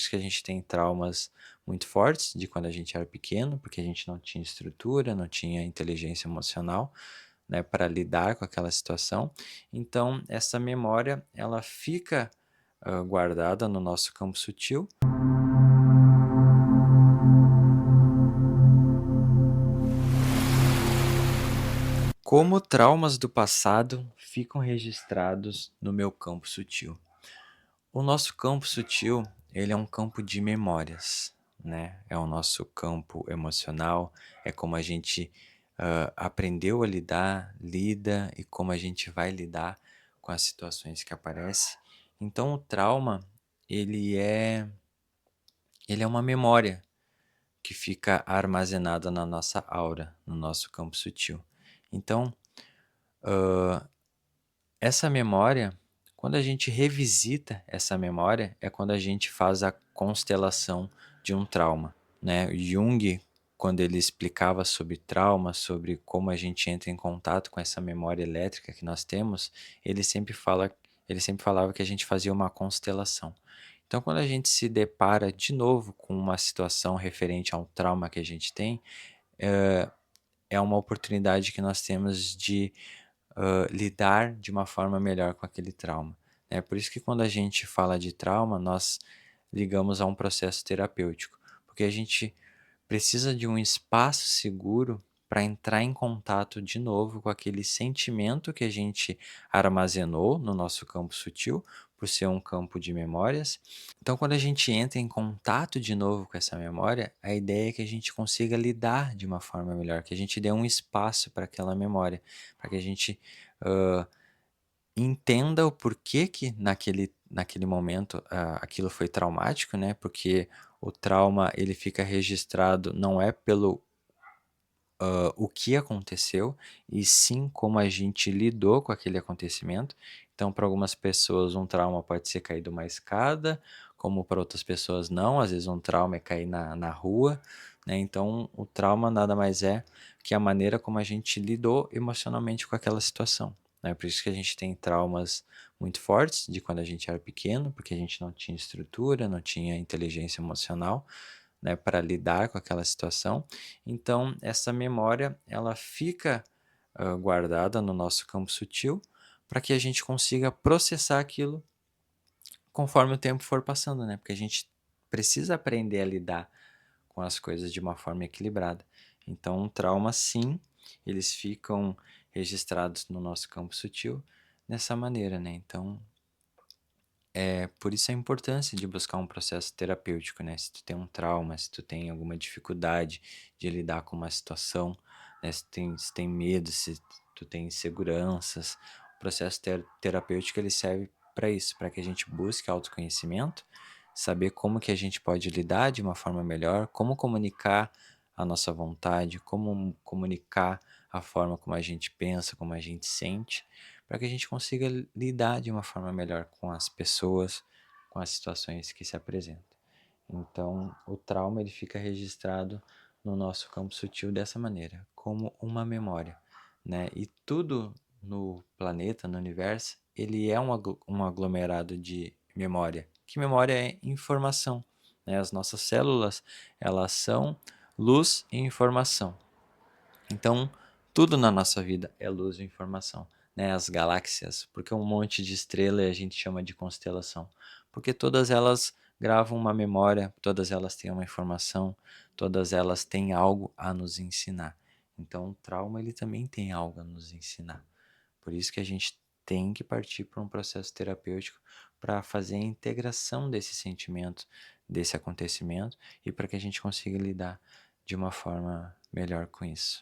isso que a gente tem traumas muito fortes de quando a gente era pequeno, porque a gente não tinha estrutura, não tinha inteligência emocional, né, para lidar com aquela situação. Então, essa memória, ela fica guardada no nosso campo sutil. Como traumas do passado ficam registrados no meu campo sutil? O nosso campo sutil, ele é um campo de memórias, né? É o nosso campo emocional, é como a gente aprendeu a lidar, lida e como a gente vai lidar com as situações que aparecem. Então, o trauma, ele é, ele é uma memória que fica armazenada na nossa aura, no nosso campo sutil. Então, essa memória, quando a gente revisita essa memória, é quando a gente faz a constelação de um trauma, né? Jung, quando ele explicava sobre trauma, sobre como a gente entra em contato com essa memória elétrica que nós temos, ele sempre falava que a gente fazia uma constelação. Então, quando a gente se depara de novo com uma situação referente a um trauma que a gente tem, é uma oportunidade que nós temos de lidar de uma forma melhor com aquele trauma. É por isso que quando a gente fala de trauma, nós ligamos a um processo terapêutico, porque a gente precisa de um espaço seguro para entrar em contato de novo com aquele sentimento que a gente armazenou no nosso campo sutil, por ser um campo de memórias. Então, quando a gente entra em contato de novo com essa memória, a ideia é que a gente consiga lidar de uma forma melhor, que a gente dê um espaço para aquela memória, para que a gente hã, entenda o porquê que naquele momento, aquilo foi traumático, né, porque o trauma ele fica registrado não é pelo o que aconteceu, e sim como a gente lidou com aquele acontecimento. Então, para algumas pessoas, um trauma pode ser cair de uma escada, como para outras pessoas não. Às vezes, um trauma é cair na rua, né? Então, o trauma nada mais é que a maneira como a gente lidou emocionalmente com aquela situação, né? Por isso que a gente tem traumas muito fortes de quando a gente era pequeno, porque a gente não tinha estrutura, não tinha inteligência emocional, né, para lidar com aquela situação. Então, essa memória, ela fica guardada no nosso campo sutil para que a gente consiga processar aquilo conforme o tempo for passando, né? Porque a gente precisa aprender a lidar com as coisas de uma forma equilibrada. Então, trauma, sim, eles ficam registrados no nosso campo sutil dessa maneira, né? Então, por isso a importância de buscar um processo terapêutico, né? Se tu tem um trauma, se tu tem alguma dificuldade de lidar com uma situação, né? Se tem medo, se tu tem inseguranças, o processo terapêutico ele serve para isso, para que a gente busque autoconhecimento, saber como que a gente pode lidar de uma forma melhor, como comunicar a nossa vontade, como comunicar a forma como a gente pensa, como a gente sente, para que a gente consiga lidar de uma forma melhor com as pessoas, com as situações que se apresentam. Então, o trauma ele fica registrado no nosso campo sutil dessa maneira, como uma memória, né? E tudo no planeta, no universo, ele é um aglomerado de memória. Que memória é informação, né? As nossas células, elas são luz e informação. Então, tudo na nossa vida é luz e informação, né? As galáxias, porque um monte de estrela a gente chama de constelação, porque todas elas gravam uma memória, todas elas têm uma informação, todas elas têm algo a nos ensinar. Então, o trauma ele também tem algo a nos ensinar. Por isso que a gente tem que partir para um processo terapêutico para fazer a integração desse sentimento, desse acontecimento e para que a gente consiga lidar de uma forma melhor com isso.